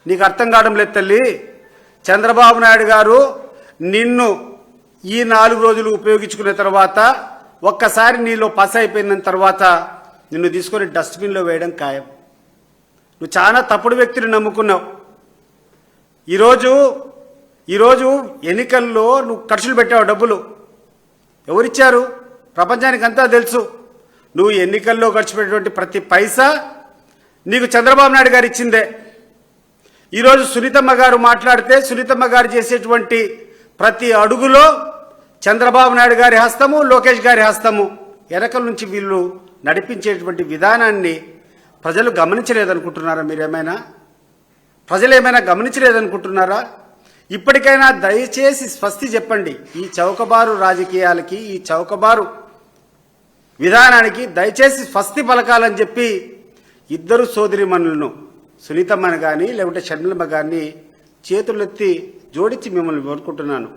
నీకు అర్థం కావడం లేదు తల్లి. చంద్రబాబు నాయుడు గారు నిన్ను ఈ 4 రోజులు ఉపయోగించుకున్న తర్వాత ఒక్కసారి నీలో పస అయిపోయిన తర్వాత నిన్ను తీసుకొని డస్ట్బిన్లో వేయడం ఖాయం. నువ్వు చాలా తప్పుడు వ్యక్తిని నమ్ముకున్నావు. ఈరోజు ఎన్నికల్లో నువ్వు ఖర్చులు పెట్టావు. డబ్బులు ఎవరిచ్చారు? ప్రపంచానికి అంతా తెలుసు. నువ్వు ఎన్నికల్లో ఖర్చు పెట్టినటువంటి ప్రతి పైసా నీకు చంద్రబాబు నాయుడు గారు ఇచ్చిందే. ఈరోజు సునీతమ్మ గారు మాట్లాడితే సునీతమ్మ గారు చేసేటువంటి ప్రతి అడుగులో చంద్రబాబు నాయుడు గారి హస్తము, లోకేష్ గారి హస్తము. వెనకల నుంచి వీళ్ళు నడిపించేటువంటి విధానాన్ని ప్రజలు గమనించలేదనుకుంటున్నారా? మీరేమైనా ప్రజలు ఏమైనా గమనించలేదనుకుంటున్నారా? ఇప్పటికైనా దయచేసి స్వస్తి చెప్పండి. ఈ చౌకబారు రాజకీయాలకి, ఈ చౌకబారు విధానానికి దయచేసి స్వస్తి పలకాలని చెప్పి ఇద్దరు సోదరిమణులను, సునీతమ్మని కానీ లేకుంటే షర్మిలమ్మ గారిని చేతులెత్తి జోడించి మిమ్మల్ని కోరుకుంటున్నాను.